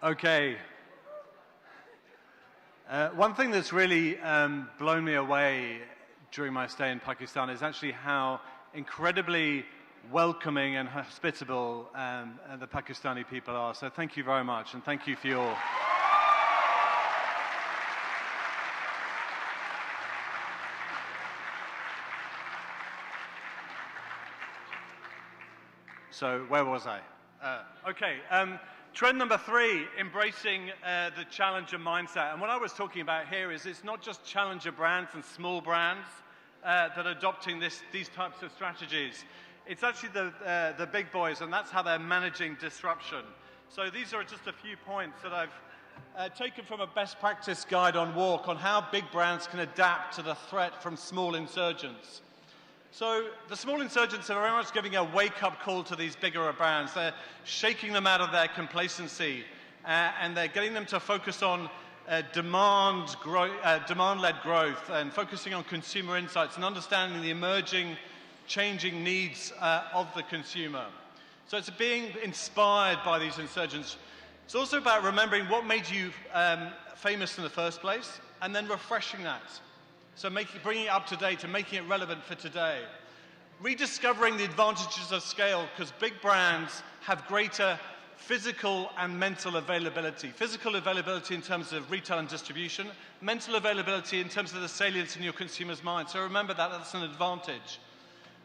Okay. One thing that's really blown me away during my stay in Pakistan is actually how incredibly welcoming and hospitable the Pakistani people are. So thank you very much, and thank you for your... So where was I? Okay. Trend number 3, embracing the challenger mindset. And what I was talking about here is it's not just challenger brands and small brands that are adopting these types of strategies. It's actually the big boys, and that's how they're managing disruption. So these are just a few points that I've taken from a best practice guide on WARC on how big brands can adapt to the threat from small insurgents. So the small insurgents are very much giving a wake-up call to these bigger brands. They're shaking them out of their complacency, and they're getting them to focus on demand-led growth and focusing on consumer insights and understanding the emerging, changing needs of the consumer. So it's being inspired by these insurgents. It's also about remembering what made you famous in the first place, and then refreshing that. So bringing it up to date and making it relevant for today. Rediscovering the advantages of scale, because big brands have greater physical and mental availability. Physical availability in terms of retail and distribution, mental availability in terms of the salience in your consumer's mind. So remember that, that's an advantage.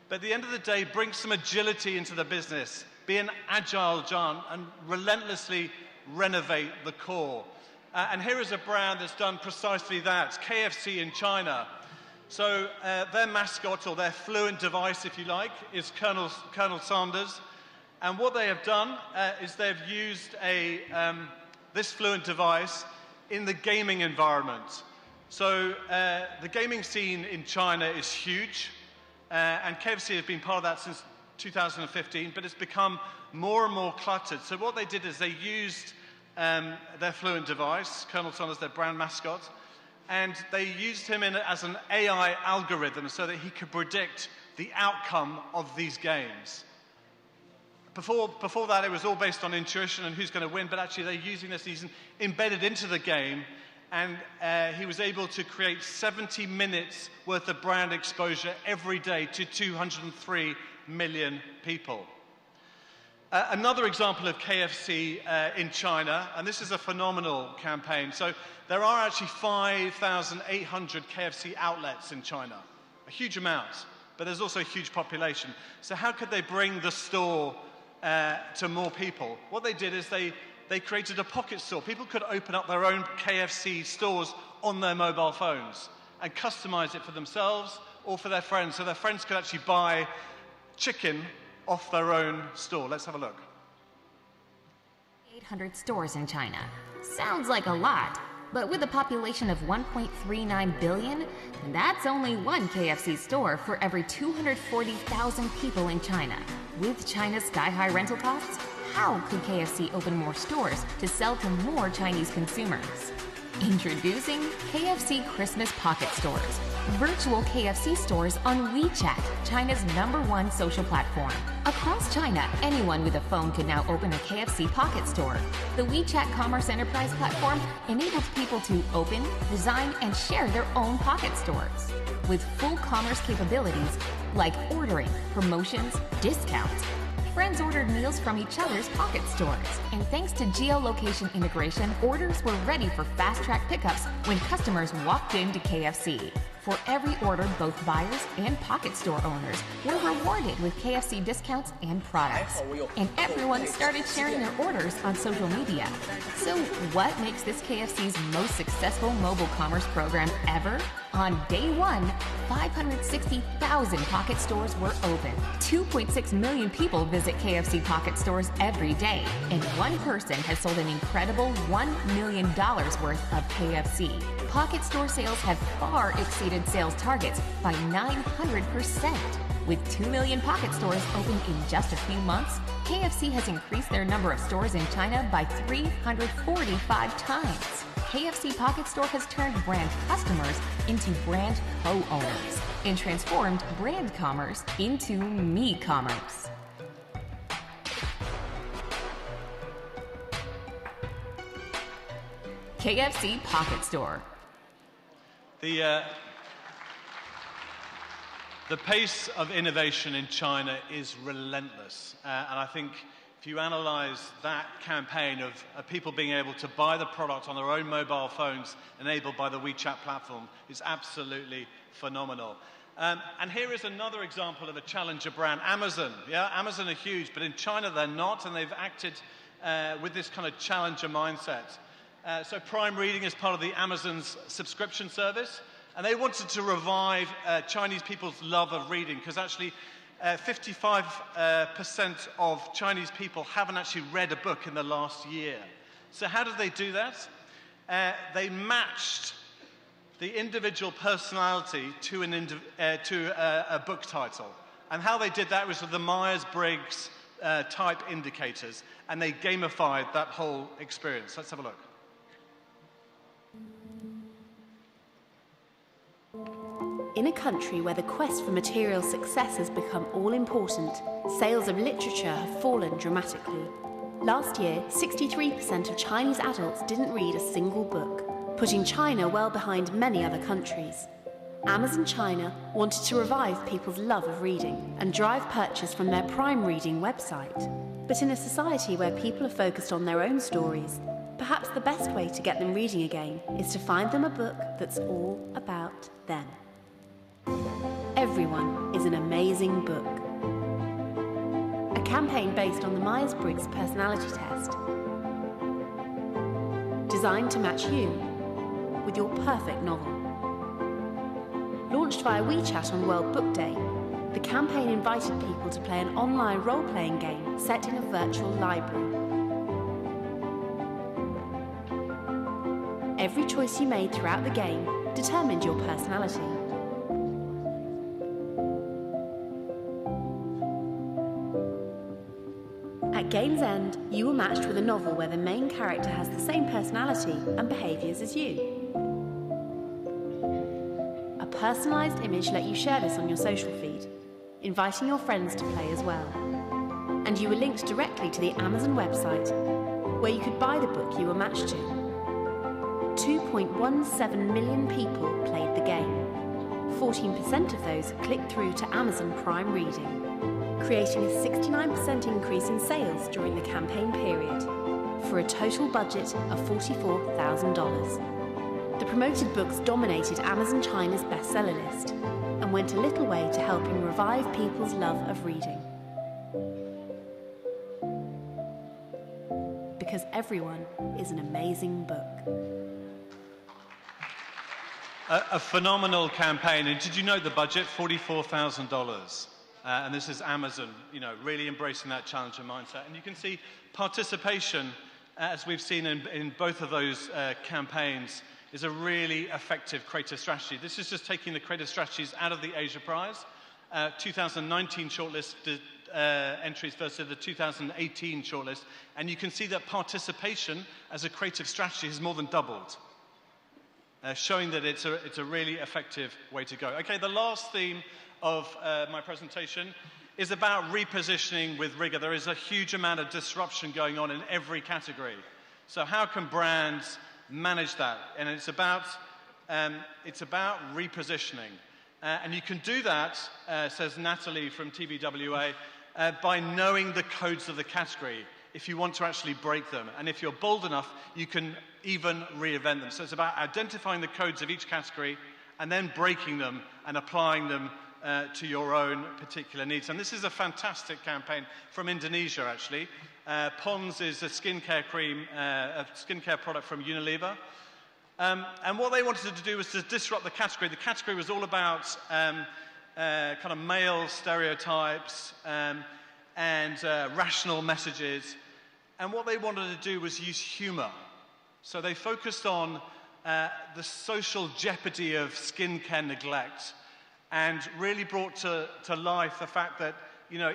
But at the end of the day, bring some agility into the business. Be an agile giant and relentlessly renovate the core. And here is a brand that's done precisely that, KFC in China. So their mascot, or their fluent device, if you like, is Colonel Sanders. And what they have done is they've used this fluent device in the gaming environment. So the gaming scene in China is huge, and KFC has been part of that since 2015, but it's become more and more cluttered. So what they did is they used their fluent device, Colonel Sanders, their brand mascot, and they used him as an AI algorithm so that he could predict the outcome of these games. Before that, it was all based on intuition and who's going to win, but actually they're using this, he's embedded into the game, and he was able to create 70 minutes worth of brand exposure every day to 203 million people. Another example of KFC in China, and this is a phenomenal campaign. So there are actually 5,800 KFC outlets in China, a huge amount, but there's also a huge population. So how could they bring the store to more people? What they did is they created a pocket store. People could open up their own KFC stores on their mobile phones and customize it for themselves or for their friends, so their friends could actually buy chicken off their own store. Let's have a look. 800 stores in China. Sounds like a lot, but with a population of 1.39 billion, that's only one KFC store for every 240,000 people in China. With China's sky-high rental costs, how could KFC open more stores to sell to more Chinese consumers? Introducing KFC Christmas Pocket Stores, virtual KFC stores on WeChat, China's #1 social platform. Across China, anyone with a phone can now open a KFC Pocket Store. The WeChat Commerce Enterprise platform enables people to open, design, and share their own pocket stores. With full commerce capabilities like ordering, promotions, discounts, friends ordered meals from each other's pocket stores. And thanks to geolocation integration, orders were ready for fast-track pickups when customers walked into KFC. For every order, both buyers and pocket store owners were rewarded with KFC discounts and products. And everyone started sharing their orders on social media. So what makes this KFC's most successful mobile commerce program ever? On day one, 560,000 pocket stores were open. 2.6 million people visit KFC pocket stores every day, and one person has sold an incredible $1 million worth of KFC. Pocket store sales have far exceeded sales targets by 900%. With 2 million pocket stores open in just a few months, KFC has increased their number of stores in China by 345 times. KFC Pocket Store has turned brand customers into brand co-owners and transformed brand commerce into me-commerce. KFC Pocket Store. The pace of innovation in China is relentless. And I think if you analyze that campaign of people being able to buy the product on their own mobile phones enabled by the WeChat platform, is absolutely phenomenal. And here is another example of a challenger brand, Amazon. Yeah, Amazon are huge, but in China they're not, and they've acted with this kind of challenger mindset. So Prime Reading is part of the Amazon's subscription service, and they wanted to revive Chinese people's love of reading, because actually 55% of Chinese people haven't actually read a book in the last year. So how did they do that? They matched the individual personality to a book title. And how they did that was with the Myers-Briggs type indicators, and they gamified that whole experience. Let's have a look. In a country where the quest for material success has become all-important, sales of literature have fallen dramatically. Last year, 63% of Chinese adults didn't read a single book, putting China well behind many other countries. Amazon China wanted to revive people's love of reading and drive purchase from their Prime Reading website. But in a society where people are focused on their own stories, perhaps the best way to get them reading again is to find them a book that's all about them. Everyone is an amazing book. A campaign based on the Myers-Briggs personality test, designed to match you with your perfect novel. Launched via WeChat on World Book Day, the campaign invited people to play an online role-playing game set in a virtual library. Every choice you made throughout the game determined your personality. At game's end, you were matched with a novel where the main character has the same personality and behaviours as you. A personalised image let you share this on your social feed, inviting your friends to play as well. And you were linked directly to the Amazon website, where you could buy the book you were matched to. 2.17 million people played the game. 14% of those clicked through to Amazon Prime Reading, creating a 69% increase in sales during the campaign period, for a total budget of $44,000. The promoted books dominated Amazon China's bestseller list and went a little way to helping revive people's love of reading. Because everyone is an amazing book. A phenomenal campaign. And did you note the budget? $44,000. And this is Amazon, really embracing that challenger mindset. And you can see participation, as we've seen in both of those campaigns, is a really effective creative strategy. This is just taking the creative strategies out of the Asia Prize. 2019 shortlist entries versus the 2018 shortlist. And you can see that participation as a creative strategy has more than doubled, showing that it's a really effective way to go. Okay, the last theme of my presentation is about repositioning with rigor. There is a huge amount of disruption going on in every category. So how can brands manage that? And it's about repositioning. And you can do that, says Natalie from TBWA, by knowing the codes of the category if you want to actually break them. And if you're bold enough, you can even reinvent them. So it's about identifying the codes of each category and then breaking them and applying them to your own particular needs. And this is a fantastic campaign from Indonesia, actually. Pond's is a skincare cream, a skincare product from Unilever. And what they wanted to do was to disrupt the category. The category was all about kind of male stereotypes and rational messages. And what they wanted to do was use humor. So they focused on the social jeopardy of skincare neglect, and really brought to life the fact that,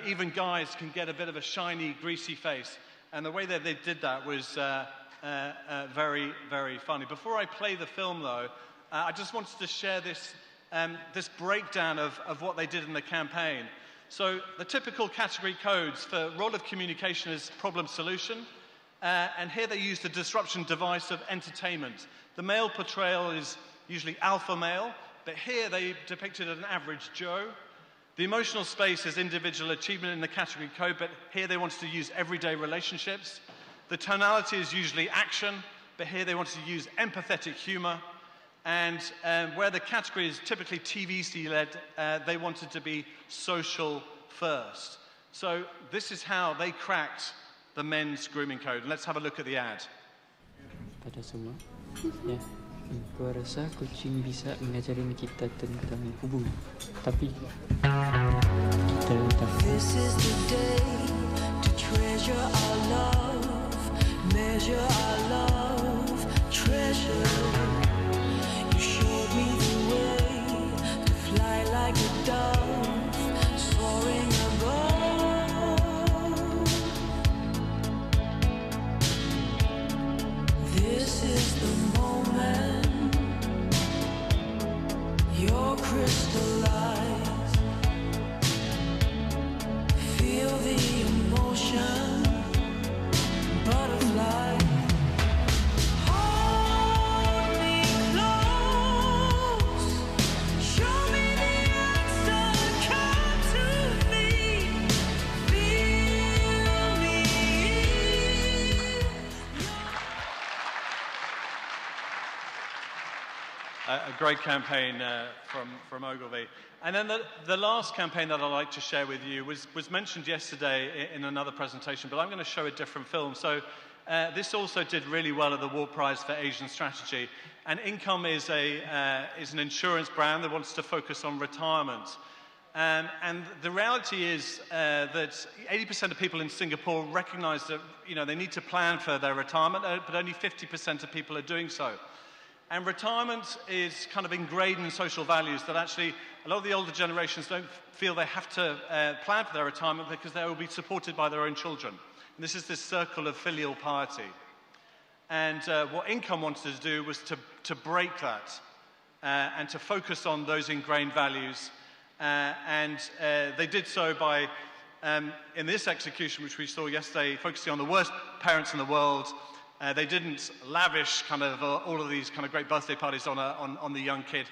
even guys can get a bit of a shiny, greasy face. And the way that they did that was very, very funny. Before I play the film, though, I just wanted to share this breakdown of what they did in the campaign. So the typical category codes for role of communication is problem solution. And here they use the disruption device of entertainment. The male portrayal is usually alpha male, but here they depicted an average Joe. The emotional space is individual achievement in the category code, but here they wanted to use everyday relationships. The tonality is usually action, but here they wanted to use empathetic humor. And where the category is typically TVC-led, they wanted to be social first. So this is how they cracked the men's grooming code. Let's have a look at the ad. Pada semua, ya, gua rasa kucing bisa mengajarin kita tentang hubungan, tapi kita tak. This is the day to treasure our love, measure our love, treasure. You showed me the way to fly like a dove, soaring above. This is the moment you're crystallized. Feel the emotion, butterfly. Hold me close, show me the answer, come to me, feel me. A great campaign from Ogilvy. And then the last campaign that I'd like to share with you was mentioned yesterday in another presentation, but I'm going to show a different film. So this also did really well at the War Prize for Asian Strategy. And Income is an insurance brand that wants to focus on retirement. And the reality is that 80% of people in Singapore recognize that they need to plan for their retirement, but only 50% of people are doing so. And retirement is kind of ingrained in social values that actually a lot of the older generations don't feel they have to plan for their retirement because they will be supported by their own children. And this is this circle of filial piety. And what Income wanted to do was to break that and to focus on those ingrained values. And they did so by, in this execution, which we saw yesterday, focusing on the worst parents in the world. They didn't lavish kind of all of these kind of great birthday parties on the young kid.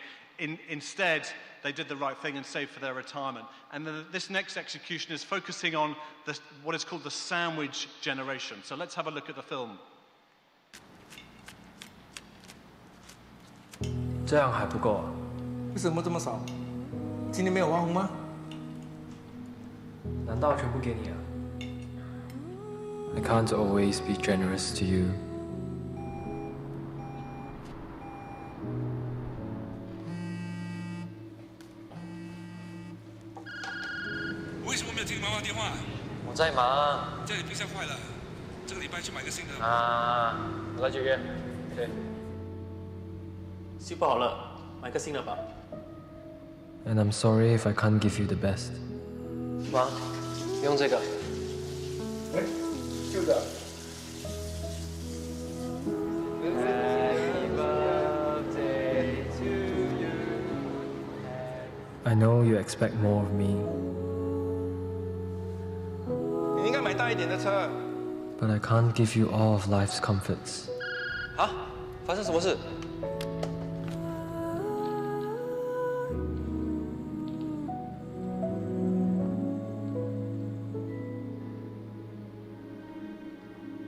Instead, they did the right thing and saved for their retirement. And this next execution is focusing on what is called the sandwich generation. So let's have a look at the film. 这样还不够啊？为什么这么少？今年没有花红吗？难道全部给你啊？ I can't always be generous to you. 为什么没有听妈妈电话？我在忙。家里冰箱坏了，这个礼拜去买个新的。我来解决。对。修不好了，买个新的吧。And I'm sorry if I can't give you the best. 妈，用这个。哎，就这。 I know you expect more of me. 你应该买大一点的车。 But I can't give you all of life's comforts. 啊？发生什么事？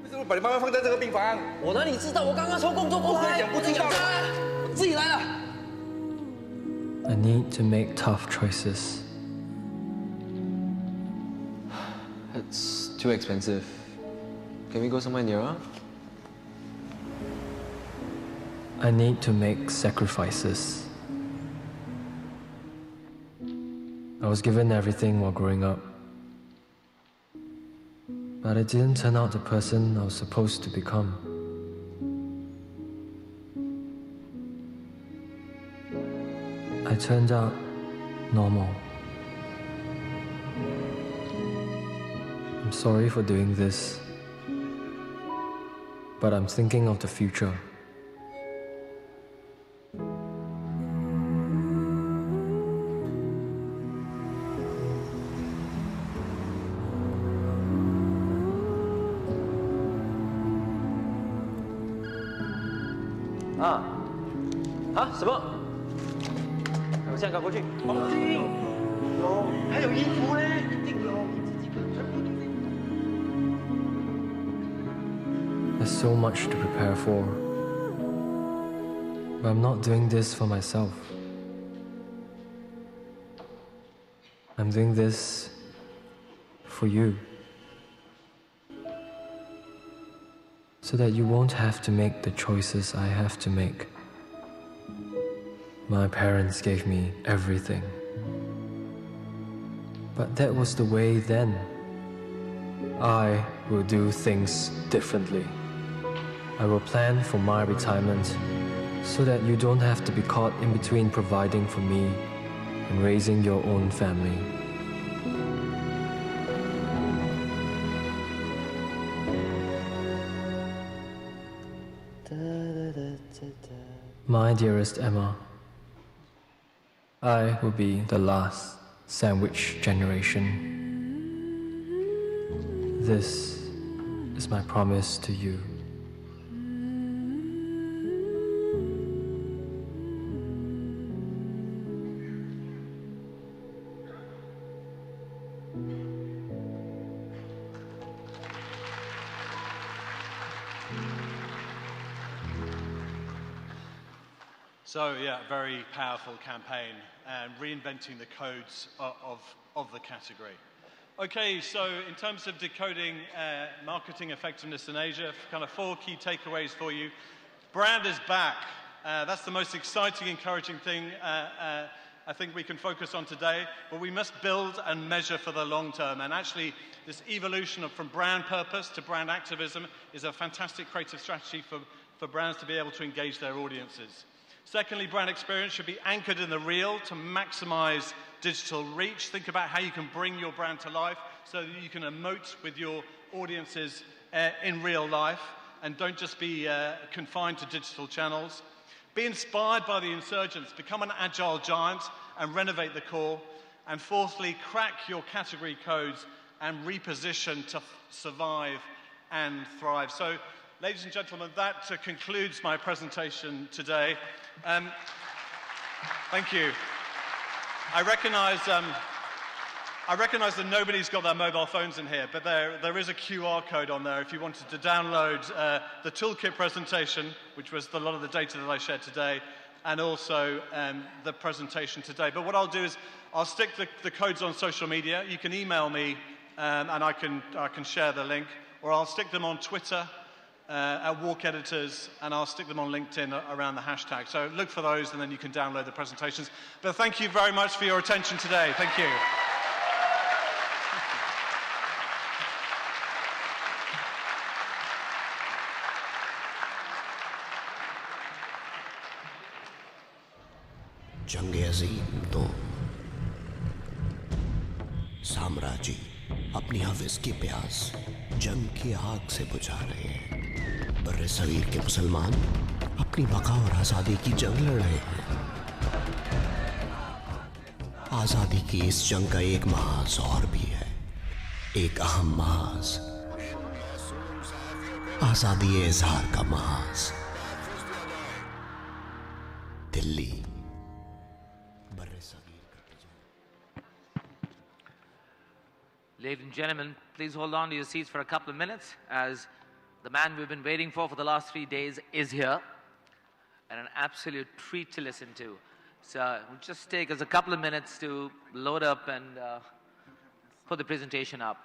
为什么把你妈妈放在这个病房？我哪里知道？我刚刚从工作过来，不知道，我自己来了。 I need to make tough choices. It's too expensive. Can we go somewhere nearer? I need to make sacrifices. I was given everything while growing up. But I didn't turn out the person I was supposed to become. I turned out normal. I'm sorry for doing this, but I'm thinking of the future. 啊？啊？什么？我现在赶过去。黄金有，还有衣服嘞，一定有，你自己看全部都有。 There's so much to prepare for. But I'm not doing this for myself. I'm doing this for you. So that you won't have to make the choices I have to make. My parents gave me everything. But that was the way then. I will do things differently. I will plan for my retirement so that you don't have to be caught in between providing for me and raising your own family. My dearest Emma, I will be the last sandwich generation. This is my promise to you. So yeah, very powerful campaign and reinventing the codes of the category. Okay, so in terms of decoding marketing effectiveness in Asia, kind of 4 key takeaways for you. Brand is back. That's the most exciting, encouraging thing I think we can focus on today, but we must build and measure for the long term. And actually, this evolution from brand purpose to brand activism is a fantastic creative strategy for brands to be able to engage their audiences. Secondly, brand experience should be anchored in the real to maximize digital reach. Think about how you can bring your brand to life so that you can emote with your audiences in real life and don't just be confined to digital channels. Be inspired by the insurgents, become an agile giant and renovate the core. And fourthly, crack your category codes and reposition to survive and thrive. So, ladies and gentlemen, that concludes my presentation today. Thank you. I recognise that nobody's got their mobile phones in here, but there is a QR code on there if you wanted to download the toolkit presentation, which was a lot of the data that I shared today, and also the presentation today. But what I'll do is I'll stick the codes on social media. You can email me, and I can share the link, or I'll stick them on Twitter at Walk Editors, and I'll stick them on LinkedIn around the hashtag. So look for those, and then you can download the presentations. But thank you very much for your attention today. Thank you. जंग-ए-अज़ीम तो साम्राज्य अपनी हविस की प्यास जंग की आग से बुझा रहे हैं। बर्रे सगीर के मुसलमान अपनी बका और आज़ादी की जंग लड़ रहे हैं। आज़ादी की इस जंग का एक महाज और भी है, एक अहम महाज, आज़ादी इज़हार का महाज, Delhi. Ladies and gentlemen, please hold on to your seats for a couple of minutes as the man we've been waiting for the last 3 days is here, and an absolute treat to listen to. So we'll just take us a couple of minutes to load up and put the presentation up.